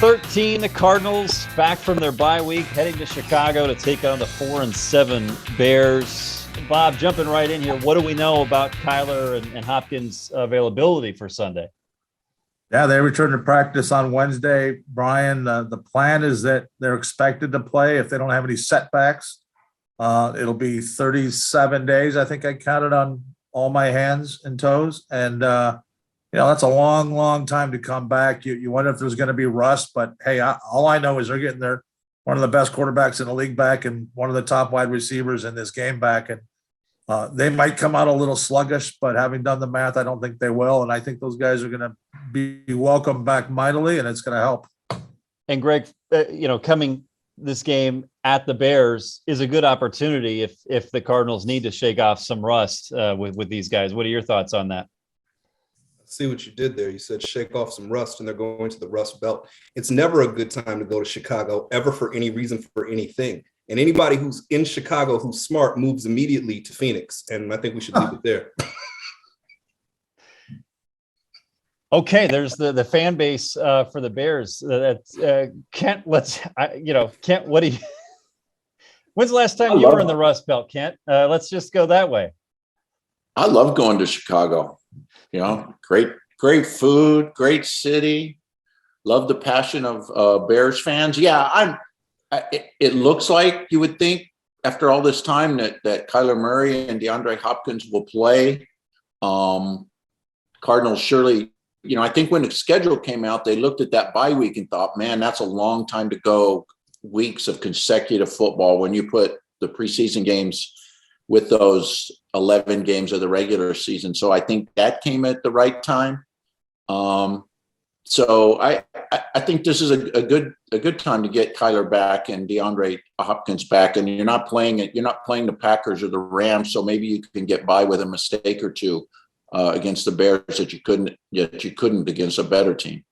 13, the Cardinals back from their bye week, heading to Chicago to take on the 4-7 Bears. Bob, jumping right in here, what do we know about Kyler and Hopkins' availability for Sunday? Yeah, they return to practice on Wednesday. Brian, the plan is that they're expected to play if they don't have any setbacks. It'll be 37 days. I think I counted on all my hands and toes. And, that's a long, long time to come back. You wonder if there's going to be rust, but hey, all I know is they're getting one of the best quarterbacks in the league back and one of the top wide receivers in this game back. And they might come out a little sluggish, but having done the math, I don't think they will. And I think those guys are going to be welcomed back mightily, and it's going to help. And Greg, coming this game at the Bears is a good opportunity if the Cardinals need to shake off some rust with these guys. What are your thoughts on that? See what you did there. You said shake off some rust, and they're going to the Rust Belt. It's never a good time to go to Chicago, ever, for any reason, for anything. And anybody who's in Chicago who's smart moves immediately to Phoenix. And I think we should leave it there. Okay, there's the fan base for the Bears. Kent, Kent, what do you? When's the last time you were in the Rust Belt, Kent? Let's just go that way. I love going to Chicago. Great food, great city. Love the passion of Bears fans. Yeah, it looks like you would think after all this time that Kyler Murray and DeAndre Hopkins will play. Cardinals surely, I think when the schedule came out, they looked at that bye week and thought, man, that's a long time to go, weeks of consecutive football when you put the preseason games with those 11 games of the regular season. So I think that came at the right time. So I think this is a good time to get Kyler back and DeAndre Hopkins back. And you're not playing the Packers or the Rams, so maybe you can get by with a mistake or two against the Bears that you couldn't against a better team.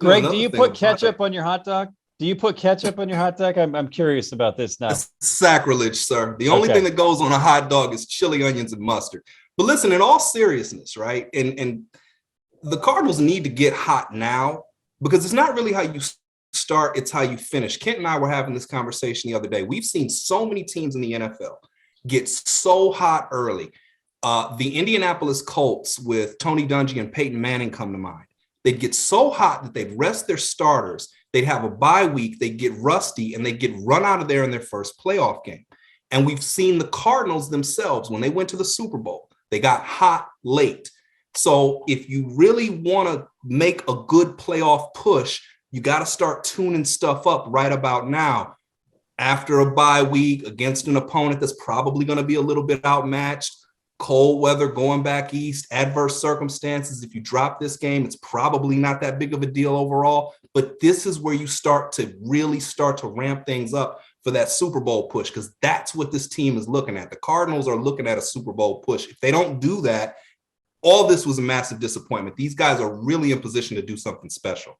Greg, do you put ketchup on your hot dog? I'm curious about this now. It's sacrilege, sir. The only thing that goes on a hot dog is chili, onions, and mustard. But listen, in all seriousness, right? And the Cardinals need to get hot now, because it's not really how you start, it's how you finish. Kent and I were having this conversation the other day. We've seen so many teams in the NFL get so hot early. The Indianapolis Colts with Tony Dungy and Peyton Manning come to mind. They'd get so hot that they'd rest their starters. They'd have a bye week. They'd get rusty, and they'd get run out of there in their first playoff game. And we've seen the Cardinals themselves, when they went to the Super Bowl, they got hot late. So if you really want to make a good playoff push, you got to start tuning stuff up right about now. After a bye week against an opponent that's probably going to be a little bit outmatched, cold weather, going back east, adverse circumstances. If you drop this game, it's probably not that big of a deal overall. But this is where you start to ramp things up for that Super Bowl push, because that's what this team is looking at. The Cardinals are looking at a Super Bowl push. If they don't do that, all this was a massive disappointment. These guys are really in position to do something special.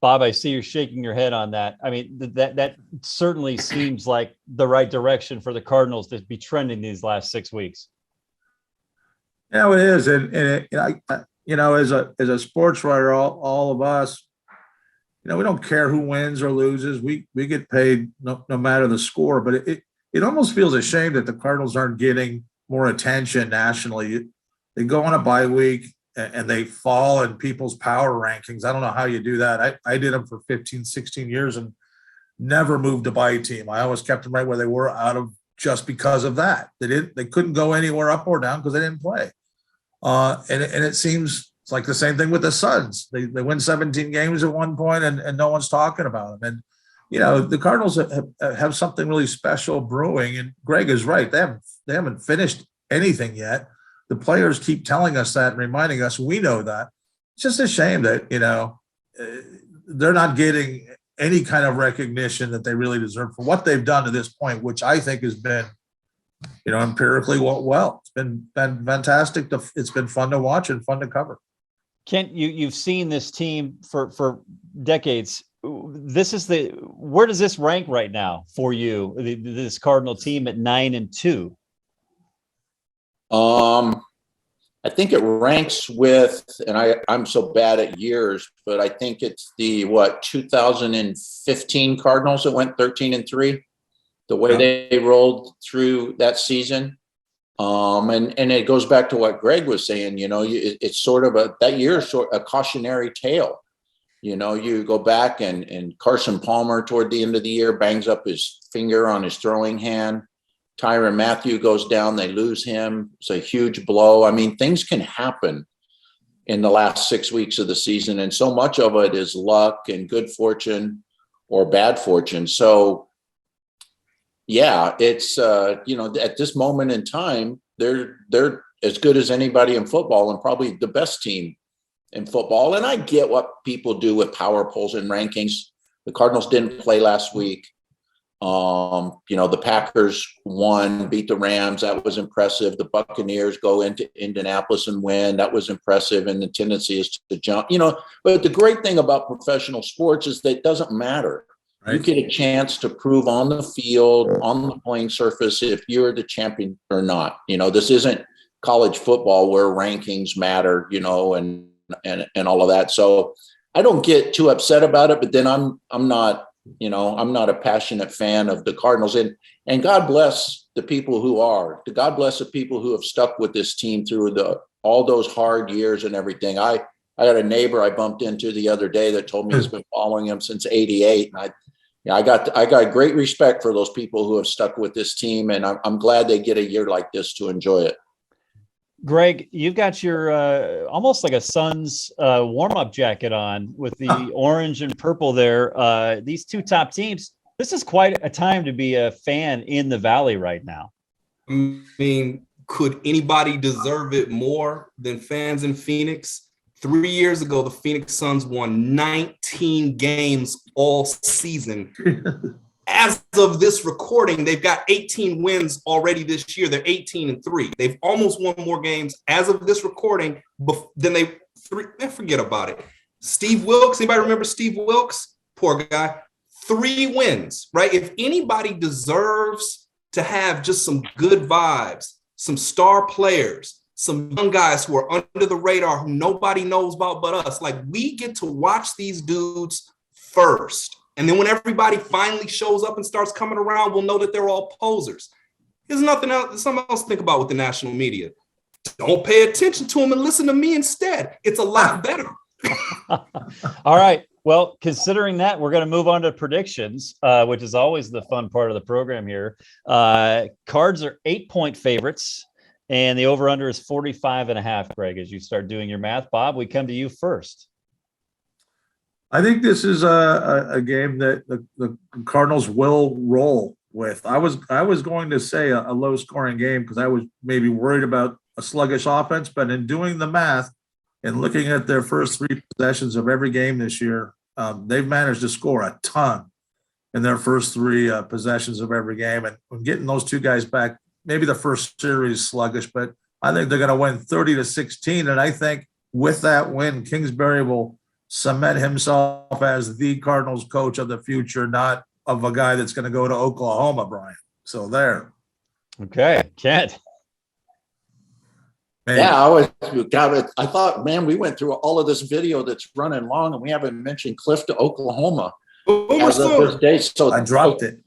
Bob, I see you're shaking your head on that. I mean, that certainly seems like the right direction for the Cardinals to be trending these last 6 weeks. Yeah, it is. And as a sports writer, all of us, we don't care who wins or loses. We get paid no matter the score. But it almost feels a shame that the Cardinals aren't getting more attention nationally. They go on a bye week and they fall in people's power rankings. I don't know how you do that. I did them for 15, 16 years and never moved a bye team. I always kept them right where they were just because of that. They couldn't go anywhere up or down because they didn't play. And it seems it's like the same thing with the Suns. They win 17 games at one point and no one's talking about them. And, the Cardinals have something really special brewing. And Greg is right. They haven't finished anything yet. The players keep telling us that and reminding us we know that. It's just a shame that, they're not getting any kind of recognition that they really deserve for what they've done to this point, which I think has been, empirically well. It's been fantastic. It's been fun to watch and fun to cover. Kent, you've seen this team for decades. Where does this rank right now for you? This Cardinal team at 9-2. I think it ranks with, and I'm so bad at years, but I think it's the 2015 Cardinals that went 13-3, the way they rolled through that season. And it goes back to what Greg was saying, it's sort of that year is sort of a cautionary tale. You go back and Carson Palmer toward the end of the year bangs up his finger on his throwing hand. Tyrann Mathieu goes down, they lose him. It's a huge blow. I mean, things can happen in the last 6 weeks of the season, and so much of it is luck and good fortune or bad fortune. So, yeah, it's, at this moment in time, they're as good as anybody in football and probably the best team in football. And I get what people do with power polls and rankings. The Cardinals didn't play last week. The Packers won, beat the Rams. That was impressive. The Buccaneers go into Indianapolis and win. That was impressive. And the tendency is to jump, but the great thing about professional sports is that it doesn't matter. Right. You get a chance to prove on the field, on the playing surface, if you're the champion or not. This isn't college football where rankings matter, and all of that. So I don't get too upset about it, but then I'm not a passionate fan of the Cardinals, and God bless the people who are. God bless the people who have stuck with this team through all those hard years and everything. I got a neighbor I bumped into the other day that told me he's been following him since '88, and I got great respect for those people who have stuck with this team, and I'm glad they get a year like this to enjoy it. Greg, you've got your almost like a Suns warm-up jacket on with the orange and purple there. These two top teams, this is quite a time to be a fan in the Valley right now. I mean, could anybody deserve it more than fans in Phoenix? 3 years ago, the Phoenix Suns won 19 games all season. As of this recording, they've got 18 wins already this year. They're 18-3. They've almost won more games as of this recording than forget about it. Steve Wilkes, anybody remember Steve Wilkes? Poor guy. 3 wins, right? If anybody deserves to have just some good vibes, some star players, some young guys who are under the radar who nobody knows about but us, like we get to watch these dudes first. And then when everybody finally shows up and starts coming around, we'll know that they're all posers. There's nothing else, something else to think about with the national media. Don't pay attention to them and listen to me instead. It's a lot better. All right. Well, considering that, we're going to move on to predictions, which is always the fun part of the program here. Cards are 8-point favorites, and the over-under is 45.5, Greg, as you start doing your math. Bob, we come to you first. I think this is a game that the Cardinals will roll with. I was going to say a low-scoring game because I was maybe worried about a sluggish offense, but in doing the math and looking at their first 3 possessions of every game this year, they've managed to score a ton in their first 3 possessions of every game. And getting those 2 guys back, maybe the first series sluggish, but I think they're going to win 30-16. And I think with that win, Kingsbury will cement himself as the Cardinals coach of the future, not of a guy that's going to go to Oklahoma, Brian. So there. Okay, Kent. Yeah, I thought, man, we went through all of this video that's running long, and we haven't mentioned Cliff to Oklahoma as of this day. So I dropped it.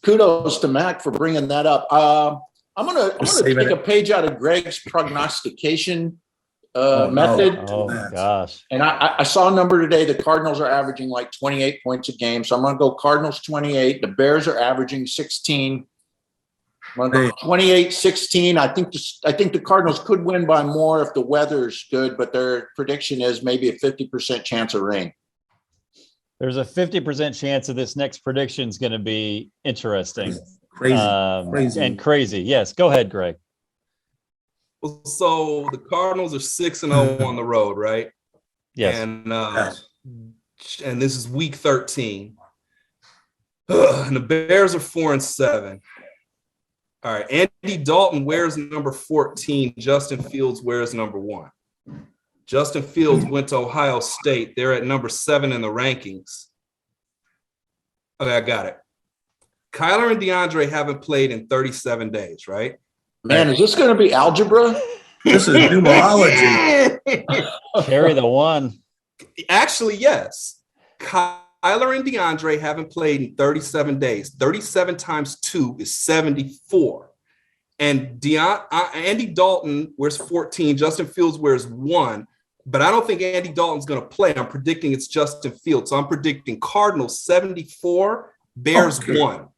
Kudos to Mac for bringing that up. I'm gonna take a page out of Greg's prognostication method. Oh my gosh! And I saw a number today. The Cardinals are averaging like 28 points a game, so I'm going to go Cardinals 28. The Bears are averaging 16. I'm going to go 28-16. I think the Cardinals could win by more if the weather's good, but their prediction is maybe a 50% chance of rain. There's a 50% chance of this next prediction is going to be interesting, crazy. Yes, go ahead, Greg. So the Cardinals are 6-0 on the road, right? Yes. And this is week 13. And the Bears are 4-7. All right. Andy Dalton wears number 14. Justin Fields wears number 1. Justin Fields went to Ohio State. They're at number 7 in the rankings. Okay, I got it. Kyler and DeAndre haven't played in 37 days, right? Man, is this going to be algebra? This is numerology. Carry the one. Actually, yes. Kyler and DeAndre haven't played in 37 days. 37 times 2 is 74. And Andy Dalton wears 14. Justin Fields wears 1. But I don't think Andy Dalton's going to play. I'm predicting it's Justin Fields. So I'm predicting Cardinals 74, Bears 1.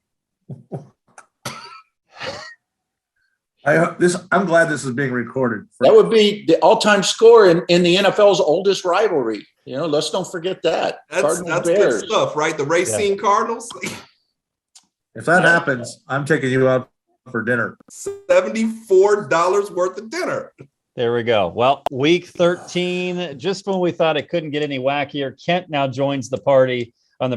I'm glad this is being recorded. That would be the all-time score in the NFL's oldest rivalry. You know, let's don't forget that. That's good stuff, right? The Racine Cardinals. If that happens, I'm taking you out for dinner. $74 worth of dinner. There we go. Well, week 13, just when we thought it couldn't get any wackier, Kent now joins the party on the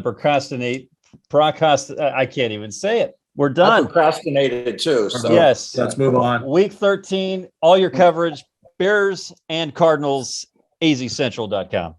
I can't even say it. We're done. I procrastinated too. So yes. Let's move on. Week 13, all your coverage, Bears and Cardinals, azcentral.com.